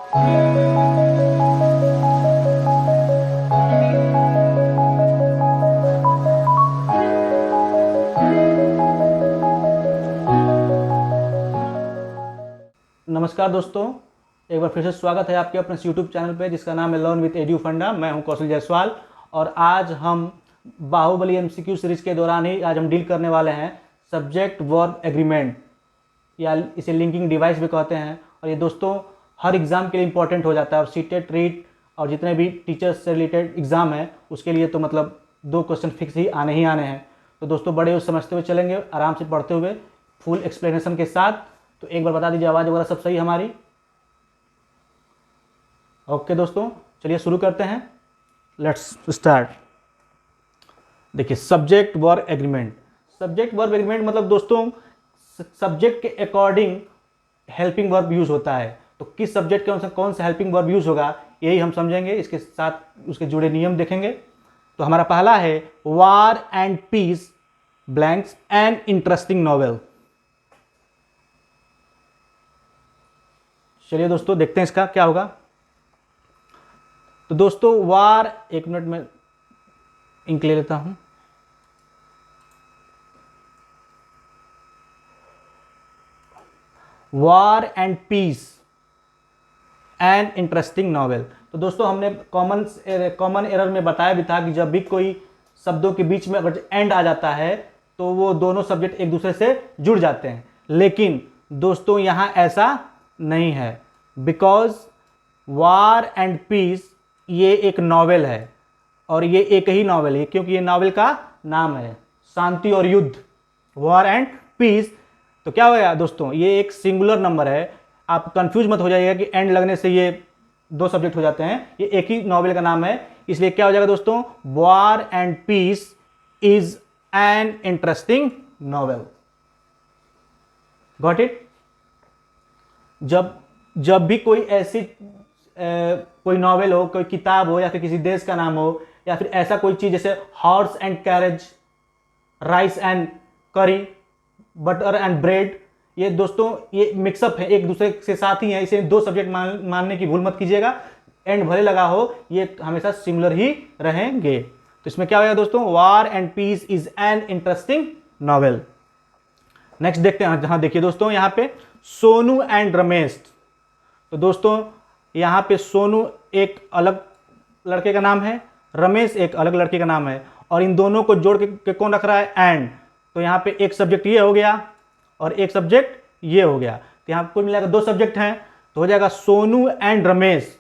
नमस्कार दोस्तों, एक बार फिर से स्वागत है आपके अपने यूट्यूब चैनल पे जिसका नाम है लर्न विद एडू फंडा। मैं हूं कौशल जायसवाल और आज हम बाहुबली एमसीक्यू सीरीज के दौरान ही आज हम डील करने वाले हैं सब्जेक्ट वर्ब एग्रीमेंट, या इसे लिंकिंग डिवाइस भी कहते हैं। और ये दोस्तों हर एग्ज़ाम के लिए इंपॉर्टेंट हो जाता है, और सीटेट रीट और जितने भी टीचर्स से रिलेटेड एग्ज़ाम है उसके लिए तो मतलब 2 क्वेश्चन फिक्स ही आने हैं। तो दोस्तों बड़े हुए समझते हुए चलेंगे, आराम से पढ़ते हुए, फुल एक्सप्लेनेशन के साथ। तो एक बार बता दीजिए आवाज़ वगैरह सब सही हमारी? ओके दोस्तों, चलिए शुरू करते हैं। Let's start. देखिए, subject verb agreement. Subject verb agreement मतलब दोस्तों सब्जेक्ट के अकॉर्डिंग हेल्पिंग वर्ब यूज होता है। तो किस सब्जेक्ट के अनुसार कौन सा हेल्पिंग वर्ब यूज होगा यही हम समझेंगे, इसके साथ उसके जुड़े नियम देखेंगे। तो हमारा पहला है war and peace blanks an interesting novel. चलिए दोस्तों देखते हैं इसका क्या होगा। तो दोस्तों वार, एक मिनट में इंक ले लेता हूं। War and peace an interesting novel. तो दोस्तों हमने कॉमन एरर में बताया भी था कि जब भी कोई शब्दों के बीच में अगर एंड आ जाता है तो वो दोनों सब्जेक्ट एक दूसरे से जुड़ जाते हैं, लेकिन दोस्तों यहां ऐसा नहीं है। बिकॉज वार एंड पीस ये एक नॉवेल है, और ये एक ही नॉवेल है क्योंकि ये नॉवेल का नाम है शांति और युद्ध, वार एंड पीस। तो क्या होगा दोस्तों, ये एक सिंगुलर नंबर है। आप कंफ्यूज मत हो जाइएगा कि एंड लगने से ये 2 सब्जेक्ट हो जाते हैं, ये एक ही नॉवेल का नाम है। इसलिए क्या हो जाएगा दोस्तों, war and peace is an interesting novel. Got it? जब भी कोई ऐसी कोई नॉवेल हो, कोई किताब हो, या फिर किसी देश का नाम हो, या फिर ऐसा कोई चीज जैसे horse and carriage, rice and करी, बटर एंड ब्रेड, ये दोस्तों ये मिक्सअप है, एक दूसरे के साथ ही है, इसे 2 सब्जेक्ट मानने की भूल मत कीजिएगा। एंड भले लगा हो, ये हमेशा सिमिलर ही रहेंगे। तो इसमें क्या होगा दोस्तों, war and peace is an interesting novel. Next देखते हैं। जहां देखिए दोस्तों यहां पे सोनू एंड रमेश। तो दोस्तों यहां पे सोनू एक अलग लड़के का नाम है, रमेश एक अलग लड़के का नाम है, और इन दोनों को जोड़ के कौन रख रहा है, एंड। तो यहां पे एक सब्जेक्ट ये हो गया और एक सब्जेक्ट ये हो गया, तो यहां कुल मिलाकर 2 सब्जेक्ट हैं, तो हो जाएगा सोनू एंड रमेश।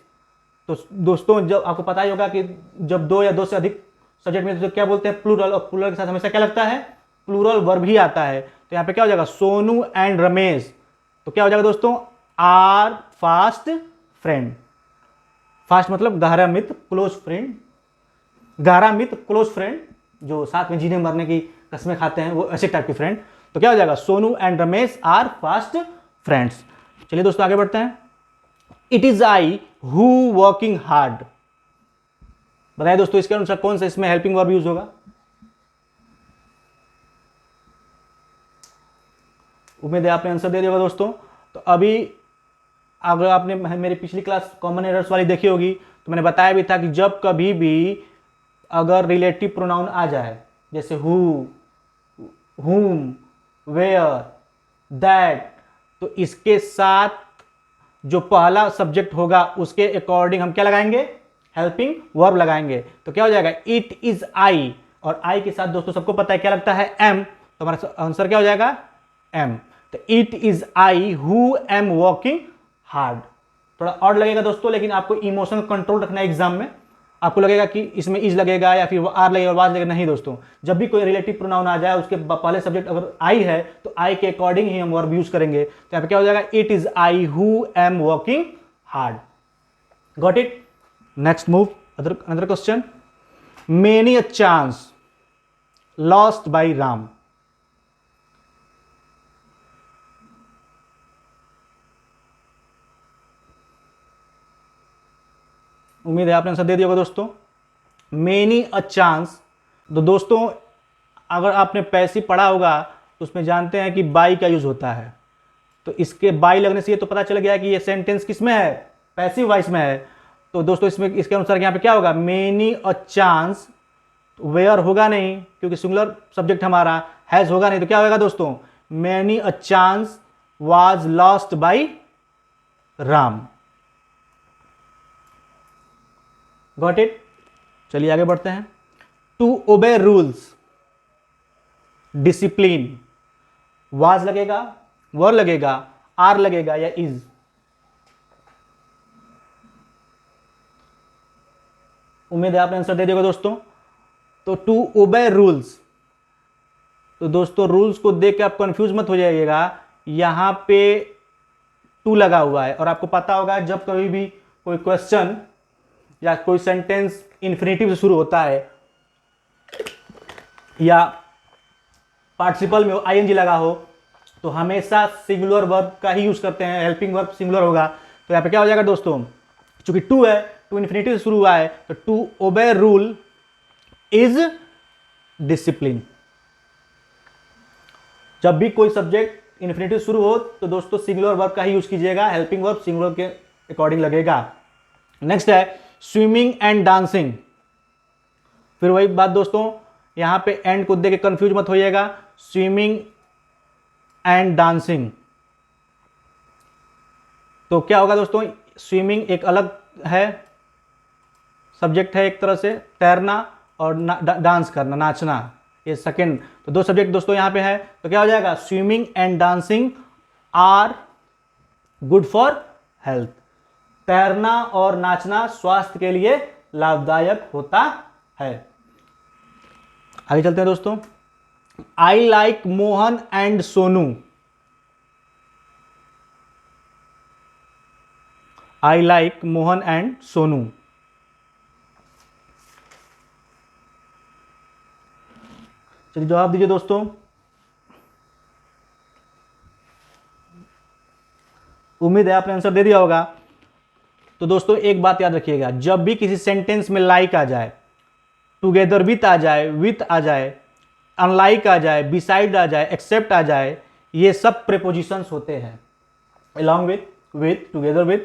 तो दोस्तों जब आपको पता ही होगा कि जब 2 या 2 से अधिक सब्जेक्ट में तो क्या बोलते हैं, प्लूरल, और प्लूरल के साथ हमेशा क्या लगता है, प्लूरल वर्ब ही आता है। तो यहां पे क्या हो जाएगा, सोनू एंड रमेश। तो क्या हो जाएगा दोस्तों, आर फास्ट फ्रेंड। फास्ट मतलब गहरा मित्र, क्लोज फ्रेंड, गहरा मित्र, क्लोज फ्रेंड, जो साथ में जीने मरने की कसमें खाते हैं, वो ऐसे टाइप के फ्रेंड। तो क्या हो जाएगा, Sonu and Ramesh are fast friends. चलिए दोस्तों आगे बढ़ते हैं। It is I who working hard. बताइए दोस्तों इसके अनुसार कौन सा इसमें हेल्पिंग वर्ब यूज होगा? उम्मीद है आपने आंसर दे दिया होगा दोस्तों। तो अभी अगर आपने मेरी पिछली क्लास कॉमन एरर्स वाली देखी होगी तो मैंने बताया भी था कि जब कभी भी अगर रिलेटिव प्रोनाउन आ जाए, जैसे हु, whom, वेयर, दैट, तो इसके साथ जो पहला सब्जेक्ट होगा उसके अकॉर्डिंग हम क्या लगाएंगे, हेल्पिंग वर्ब लगाएंगे। तो क्या हो जाएगा, इट इज आई, और आई के साथ दोस्तों सबको पता है क्या लगता है, एम। तो हमारा आंसर क्या हो जाएगा, एम। तो it is I who am working hard. थोड़ा ऑड लगेगा दोस्तों, लेकिन आपको इमोशनल कंट्रोल रखना है एग्जाम में। आपको लगेगा कि इसमें इज लगेगा या फिर आर लगेगा, वाज लगेगा, नहीं दोस्तों। जब भी कोई रिलेटिव प्रोनाउन आ जाए उसके पहले सब्जेक्ट अगर आई है तो आई के अकॉर्डिंग ही हम वर्ब यूज करेंगे। तो यहाँ पे क्या हो जाएगा, it is I who am working hard. Got it? Next move, another question. Many a chance lost by Ram. उम्मीद है आपने आंसर दे दिया होगा दोस्तों। मेनी अ चांस, तो दोस्तों अगर आपने पैसिव पढ़ा होगा तो उसमें जानते हैं कि बाई का यूज होता है। तो इसके बाई लगने से ये तो पता चल गया कि ये सेंटेंस किस में है, पैसिव वॉइस में है, तो दोस्तों इसमें इसके अनुसार यहाँ पे क्या होगा, मेनी अ चांस, वेयर होगा नहीं क्योंकि सिंगुलर सब्जेक्ट हमारा, हैज होगा नहीं, तो क्या होगा दोस्तों, many a chance was lost by Ram. Got it. चलिए आगे बढ़ते हैं। To obey rules, discipline, was लगेगा, वर लगेगा, आर लगेगा या इज। उम्मीद है आपने आंसर दे दिया दोस्तों। तो टू ओबे रूल्स, तो दोस्तों रूल्स को देख के आप कंफ्यूज मत हो जाइएगा, यहां पे टू लगा हुआ है और आपको पता होगा जब कभी भी कोई क्वेश्चन या कोई सेंटेंस इन्फिनेटिव से शुरू होता है या पार्टिसिपल में आईएनजी लगा हो तो हमेशा सिंगुलर वर्ब का ही यूज करते हैं, हेल्पिंग वर्ब सिंगुलर होगा। तो यहाँ पे क्या हो जाएगा दोस्तों, चूंकि टू है, टू इन्फिनिटिव से शुरू हुआ है, तो to obey rule is discipline. जब भी कोई सब्जेक्ट इन्फिनिटिव शुरू हो तो दोस्तों सिंगुलर वर्ब का ही यूज कीजिएगा, हेल्पिंग वर्ब सिंगुलर के अकॉर्डिंग लगेगा। नेक्स्ट है स्विमिंग एंड डांसिंग। फिर वही बात दोस्तों, यहां पे एंड को देख के कंफ्यूज मत होइएगा, स्विमिंग एंड डांसिंग। तो क्या होगा दोस्तों, स्विमिंग एक अलग है, सब्जेक्ट है एक तरह से, तैरना और डांस करना, नाचना, ये सेकंड। तो दो सब्जेक्ट दोस्तों यहां पे है, तो क्या हो जाएगा, swimming and dancing are good for health. तैरना और नाचना स्वास्थ्य के लिए लाभदायक होता है। आगे चलते हैं दोस्तों। आई like Mohan and Sonu, I like Mohan and Sonu. चलिए जवाब दीजिए दोस्तों। उम्मीद है आपने आंसर दे दिया होगा। तो दोस्तों एक बात याद रखिएगा, जब भी किसी सेंटेंस में लाइक आ जाए, टुगेदर विथ आ जाए, विथ आ जाए, अनलाइक आ जाए, बिसाइड आ जाए, एक्सेप्ट आ जाए, ये सब प्रेपोजिशंस होते हैं। अलॉन्ग विथ, टुगेदर विथ,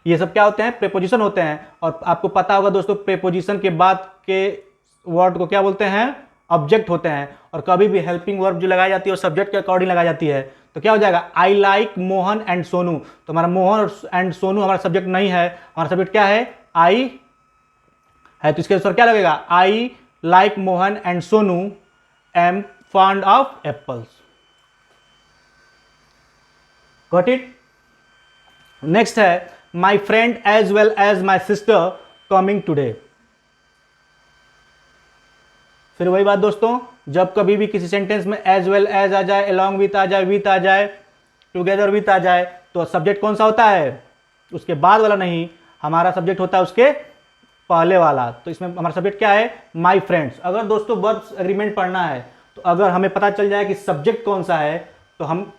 ये सब क्या होते हैं, प्रेपोजिशन होते हैं। और आपको पता होगा दोस्तों प्रेपोजिशन के बाद के वर्ड को क्या बोलते हैं, ऑब्जेक्ट होते हैं। और कभी भी हेल्पिंग वर्ब जो लगाई जाती है वो सब्जेक्ट के अकॉर्डिंग लगाई जाती है। तो क्या हो जाएगा, आई लाइक मोहन एंड सोनू। तो हमारा मोहन एंड सोनू हमारा सब्जेक्ट नहीं है, हमारा सब्जेक्ट क्या है, आई है। तो इसके अनुसार क्या लगेगा, I like Mohan and Sonu am fond of apples. Got it. Next है my friend as well as my sister coming today. फिर वही बात दोस्तों, जब कभी भी किसी सेंटेंस में एज वेल एज आ जाए, अलॉन्ग विथ आ जाए, विथ आ जाए, टुगेदर विथ आ जाए, तो सब्जेक्ट कौन सा होता है, उसके बाद वाला नहीं, हमारा सब्जेक्ट होता है उसके पहले वाला। तो इसमें हमारा सब्जेक्ट क्या है, माई फ्रेंड्स। अगर दोस्तों वर्ब एग्रीमेंट पढ़ना है तो अगर हमें पता चल जाए कि सब्जेक्ट कौन सा है तो हम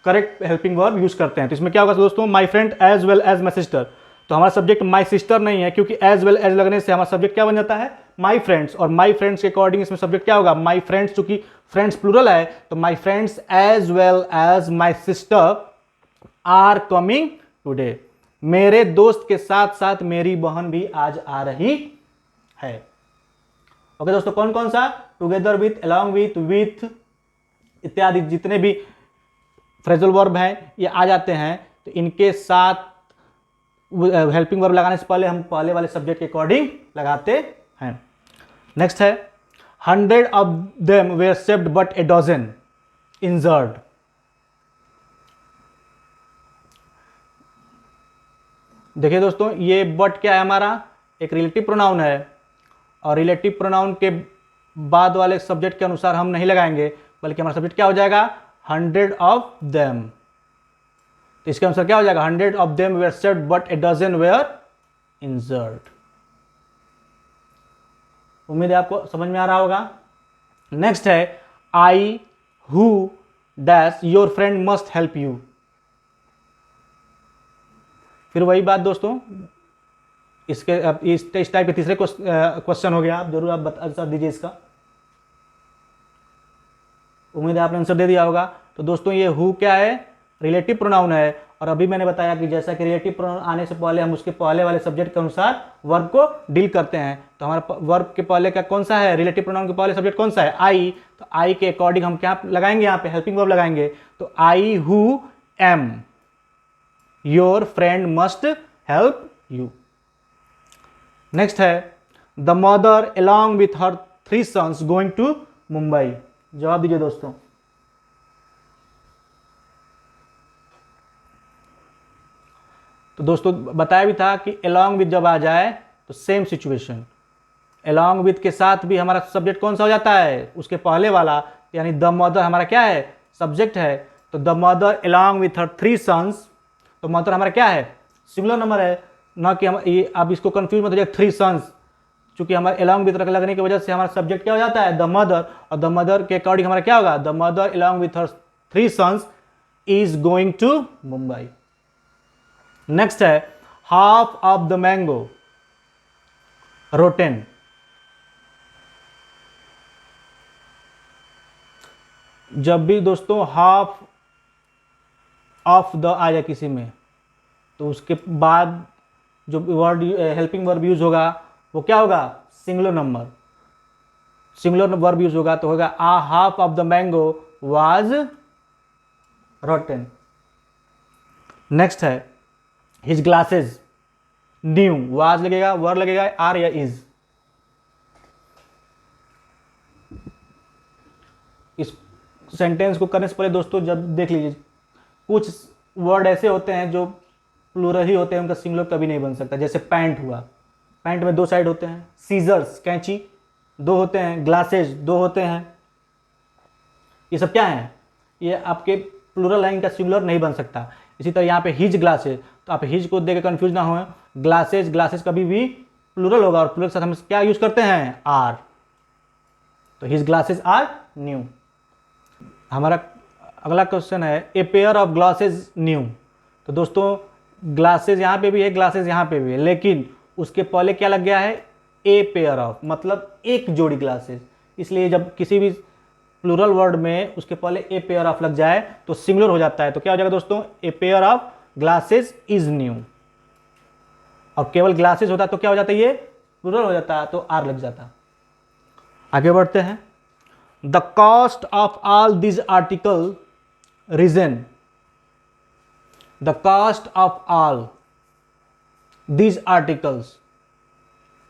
करेक्ट हेल्पिंग वर्ब यूज करते हैं। तो इसमें क्या होगा दोस्तों, my friend as well as my sister. तो हमारा सब्जेक्ट माई सिस्टर नहीं है, क्योंकि एज वेल एज लगने से हमारा सब्जेक्ट क्या बन जाता है, माई फ्रेंड्स। और माई फ्रेंड्स के अकॉर्डिंग इसमें सब्जेक्ट क्या होगा, माई फ्रेंड्स। चूंकि फ्रेंड्स प्लूरल है तो my friends as well as my sister are coming today. मेरे दोस्त के साथ साथ मेरी बहन भी आज आ रही है। ओके दोस्तों, कौन कौन सा, टुगेदर विथ, अलॉन्ग विथ इत्यादि जितने भी फ्रेजल वर्ब हैं ये आ जाते हैं। तो इनके साथ हेल्पिंग वर्ब लगाने से पहले हम पहले वाले सब्जेक्ट के अकॉर्डिंग लगाते हैं। नेक्स्ट है 100 of them were saved but a dozen injured. देखिए दोस्तों, ये बट क्या है, हमारा एक रिलेटिव प्रोनाउन है और रिलेटिव प्रोनाउन के बाद वाले सब्जेक्ट के अनुसार हम नहीं लगाएंगे, बल्कि हमारा सब्जेक्ट क्या हो जाएगा, 100 ऑफ देम। तो इसके अनुसार क्या हो जाएगा, 100 of them were saved but a dozen were injured. उम्मीद है आपको समझ में आ रहा होगा। नेक्स्ट है I who dash your friend must help you. फिर वही बात दोस्तों, इसके इस टाइप के तीसरे क्वेश्चन हो गया, आप जरूर आप आंसर दीजिए इसका। उम्मीद है आपने आंसर दे दिया होगा। तो दोस्तों ये हु क्या है, रिलेटिव प्रोनाउन है और अभी मैंने बताया कि जैसा कि रिलेटिव प्रोनाउन आने से पहले हम उसके पहले वाले सब्जेक्ट के अनुसार वर्ब को डील करते हैं। तो हमारा वर्ब के पहले का कौन सा है, रिलेटिव प्रोनाउन के पहले सब्जेक्ट कौन सा है, आई। तो आई के अकॉर्डिंग हम क्या लगाएंगे, यहाँ पे हेल्पिंग वर्ब लगाएंगे। तो I who am your friend must help you. Next है the mother along with her 3 sons going to Mumbai. जवाब दीजिए दोस्तों। तो दोस्तों बताया भी था कि along with जब आ जाए तो सेम सिचुएशन, along with के साथ भी हमारा सब्जेक्ट कौन सा हो जाता है, उसके पहले वाला, यानी द मदर हमारा क्या है, सब्जेक्ट है। तो the mother along with her 3 sons, तो मदर हमारा क्या है, सिंगुलर नंबर है, ना कि हम ये आप इसको कंफ्यूज मत हो जाए 3 sons, चूंकि हमारे along with लगने की वजह से हमारा सब्जेक्ट क्या हो जाता है, द मदर, और द मदर के अकॉर्डिंग हमारा क्या होगा, the mother along with her 3 sons is going to Mumbai. Next है half of the mango rotten. जब भी दोस्तों हाफ ऑफ द आ जाए किसी में, तो उसके बाद जो वर्ड हेल्पिंग वर्ब यूज होगा वो क्या होगा, singular number, singular verb use होगा तो होगा आ half of the mango was rotten. Next है हिज ग्लासेस न्यू, वाज लगेगा, वर लगेगा, आर या इज। इस सेंटेंस को करने से पहले दोस्तों जब देख लीजिए, कुछ वर्ड ऐसे होते हैं जो प्लूरल ही होते हैं, उनका सिंगुलर कभी नहीं बन सकता। जैसे पैंट हुआ, पैंट में 2 साइड होते हैं, सीजर्स कैंची 2 होते हैं, ग्लासेस 2 होते हैं, ये सब क्या है, ये आपके प्लूरल है, इनका सिंगुलर नहीं बन सकता। इसी तरह यहाँ पे हिज ग्लासेस, तो आप हिज को देकर कंफ्यूज ना हो, ग्लासेस ग्लासेस कभी भी प्लूरल होगा, और प्लूरल के साथ हम क्या यूज करते हैं, आर। तो हिज ग्लासेस आर न्यू। हमारा अगला क्वेश्चन है a pair of glasses new. तो दोस्तों ग्लासेस यहाँ पे भी है, ग्लासेस यहाँ पे भी है, लेकिन उसके पहले क्या लग गया है, ए पेयर ऑफ, मतलब एक जोड़ी ग्लासेस। इसलिए जब किसी भी प्लूरल वर्ड में उसके पहले ए पेयर ऑफ लग जाए तो सिंगुलर हो जाता है। तो क्या हो जाएगा दोस्तों, a pair of glasses is new. और केवल ग्लासेस होता तो क्या हो जाता है, ये प्लूरल हो जाता, तो आर लग जाता। आगे बढ़ते हैं। The cost of all this article reason, the cost of all these articles.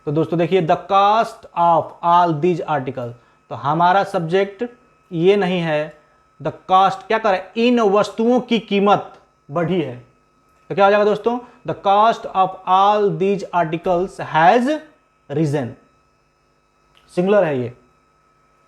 तो दोस्तों देखिए the cost of all these article, तो हमारा सब्जेक्ट ये नहीं है, द कॉस्ट क्या करे, इन वस्तुओं की कीमत बढ़ी है। तो क्या हो जाएगा दोस्तों, the cost of all these articles has reason, singular है ये।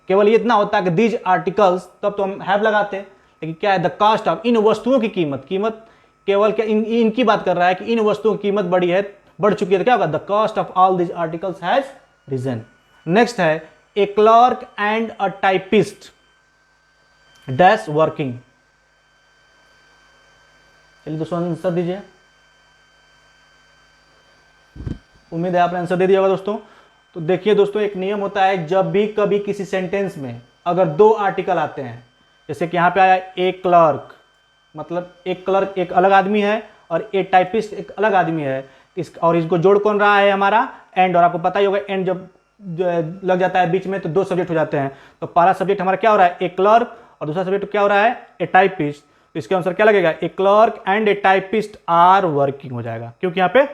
केवल ये इतना होता है कि दीज आर्टिकल्स, तब तो हम हैव लगाते, लेकिन क्या है, द कॉस्ट ऑफ, इन वस्तुओं की कीमत, कीमत केवल क्या इनकी बात कर रहा है कि इन वस्तुओं की कीमत बढ़ी है, बढ़ चुकी है। तो क्या होगा, the cost of all these articles has risen. Next है a clerk and a typist dash working. चलिए दोस्तों आंसर दीजिए, उम्मीद है आपने आंसर दे दिया होगा दोस्तों। तो देखिए दोस्तों एक नियम होता है, जब भी कभी किसी सेंटेंस में अगर 2 आर्टिकल आते हैं, जैसे कि यहां पे आया ए क्लर्क, मतलब एक क्लर्क एक अलग आदमी है और ए टाइपिस्ट एक अलग आदमी है, और इसको जोड़ कौन रहा है, हमारा एंड। और आपको पता ही होगा एंड जब लग जाता है बीच में तो 2 सब्जेक्ट हो जाते हैं। तो पहला सब्जेक्ट हमारा क्या हो रहा है, ए क्लर्क, और दूसरा सब्जेक्ट क्या हो रहा है, ए टाइपिस्ट। तो इसके अनुसार क्या लगेगा, a clerk and a typist are working हो जाएगा, क्योंकि यहाँ पे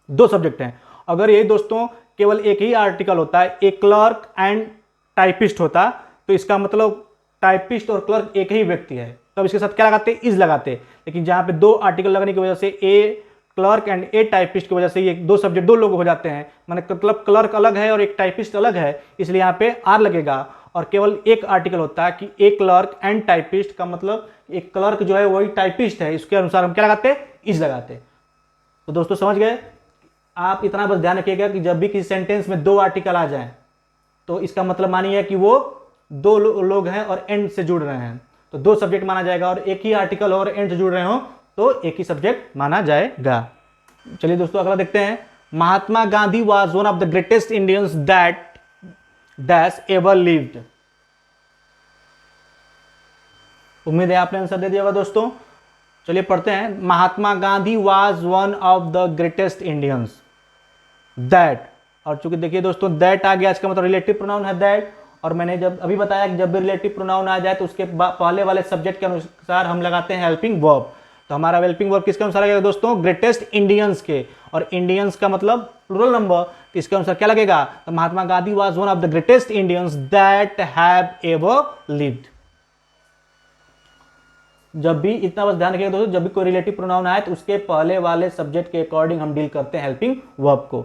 2 सब्जेक्ट हैं। अगर ये दोस्तों केवल एक ही आर्टिकल होता है, ए क्लर्क एंड टाइपिस्ट होता, तो इसका मतलब टाइपिस्ट और क्लर्क एक ही व्यक्ति है, तब इसके साथ क्या लगाते, इज लगाते। लेकिन जहां पे 2 आर्टिकल लगने की वजह से ए क्लर्क एंड ए टाइपिस्ट की वजह से ये 2 सब्जेक्ट 2 लोग हो जाते हैं, माने मतलब क्लर्क अलग है और एक टाइपिस्ट अलग है, इसलिए यहाँ पे आर लगेगा। और केवल एक आर्टिकल होता है कि ए क्लर्क एंड टाइपिस्ट, का मतलब एक क्लर्क जो है वही टाइपिस्ट है, इसके अनुसार हम क्या लगाते, इज लगाते। तो दोस्तों समझ गए। आप इतना बस ध्यान रखिएगा कि जब भी किसी सेंटेंस में 2 आर्टिकल आ जाएं तो इसका मतलब मानिए कि वो 2 लोग हैं और एंड से जुड़ रहे हैं, तो 2 सब्जेक्ट माना जाएगा। और एक ही आर्टिकल और एंड से जुड़ रहे हो तो एक ही सब्जेक्ट माना जाएगा। चलिए दोस्तों अगला देखते हैं। Mahatma Gandhi was one of the greatest Indians that dash ever lived. उम्मीद है आपने आंसर दे दिया होगा दोस्तों। चलिए पढ़ते हैं। Mahatma Gandhi was one of the greatest Indians that, और चूंकि देखिए दोस्तों दैट आ गया, इसका मतलब रिलेटिव प्रोनाउन है दैट, और मैंने जब अभी बताया कि जब भी रिलेटिव प्रोनाउन आ जाए तो उसके पहले वाले सब्जेक्ट के अनुसार हम लगाते हैं हेल्पिंग वर्ब। तो हमारा हेल्पिंग वर्ब किसके अनुसार लगेगा दोस्तों? ग्रेटेस्ट इंडियंस के, और इंडियंस का मतलब प्लूरल नंबर, तो इसके अनुसार क्या लगेगा? तो Mahatma Gandhi was one of the greatest Indians that have ever lived. जब भी इतना बस ध्यान रखिएगा दोस्तों, जब भी कोई रिलेटिव प्रोनाउन आए तो उसके पहले वाले सब्जेक्ट के अकॉर्डिंग हम डील करते हैं हेल्पिंग वर्ब को।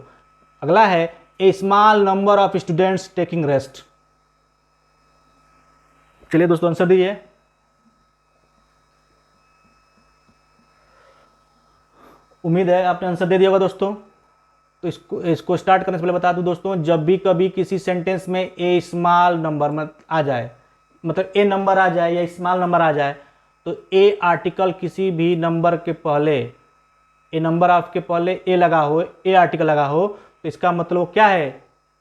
अगला है a small number of students taking rest. चलिए दोस्तों आंसर दीजिए। उम्मीद है आपने आंसर दे दिया होगा दोस्तों। तो इसको स्टार्ट करने से पहले बता दूं दोस्तों, जब भी कभी किसी सेंटेंस में ए स्मॉल नंबर आ जाए, मतलब ए नंबर आ जाए या स्मॉल नंबर आ जाए, तो ए आर्टिकल किसी भी नंबर के पहले, ए नंबर आपके पहले ए लगा हो, ए आर्टिकल लगा हो, तो इसका मतलब क्या है?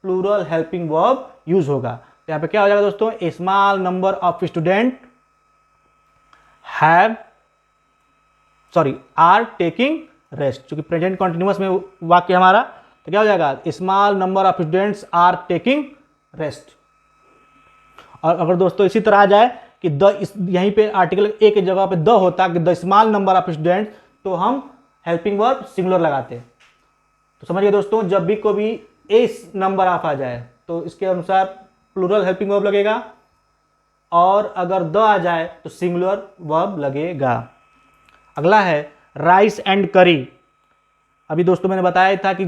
प्लूरल हेल्पिंग वर्ब यूज होगा। तो यहां पे क्या हो जाएगा दोस्तों? A small number of student are taking rest. चूंकि प्रेजेंट कॉन्टिन्यूअस में वाक्य हमारा, तो क्या हो जाएगा? Small number of students are taking rest. और अगर दोस्तों इसी तरह आ जाए कि यहीं पे आर्टिकल ए की जगह पे द होता कि the small number of students, तो हम हेल्पिंग वर्ब सिंगुलर लगाते। तो समझिए दोस्तों, जब भी कोई ए नंबर ऑफ आ जाए तो इसके अनुसार प्लूरल हेल्पिंग वर्ब लगेगा, और अगर द आ जाए तो सिंगुलर वर्ब लगेगा। अगला है राइस एंड करी। अभी दोस्तों मैंने बताया था कि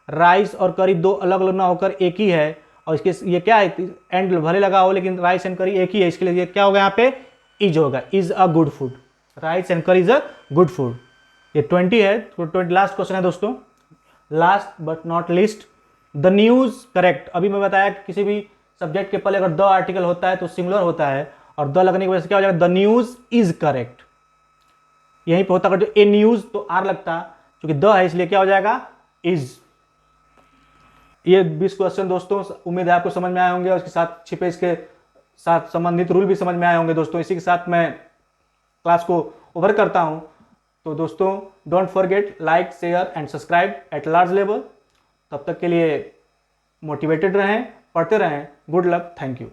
राइस और करी दो अलग अलग ना होकर एक ही है, और इसके ये क्या है? एंड भले लगा हो लेकिन राइस एंड करी एक ही है, इसके लिए ये क्या होगा? यहाँ पे इज होगा, is a good food. Rice and करी इज अ गुड फूड। ये 20 है, तो 20 लास्ट क्वेश्चन है दोस्तों, last but not least. The news correct. अभी मैं बताया कि किसी भी सब्जेक्ट के पहले अगर द आर्टिकल होता है तो सिंगुलर होता है, और द लगने की वजह से क्या हो जाएगा? The news is correct. यहीं पे होता अगर जो ए न्यूज तो आर लगता, क्योंकि द है इसलिए क्या हो जाएगा? इज। ये 20 क्वेश्चन दोस्तों उम्मीद है आपको समझ में आए होंगे, और इसके साथ छिपे इसके साथ संबंधित रूल भी समझ में आए होंगे दोस्तों। इसी के साथ मैं क्लास को ओवर करता हूं। तो दोस्तों don't forget like, share and subscribe at large level. तब तक के लिए मोटिवेटेड रहें, पढ़ते रहें। Good luck, thank you.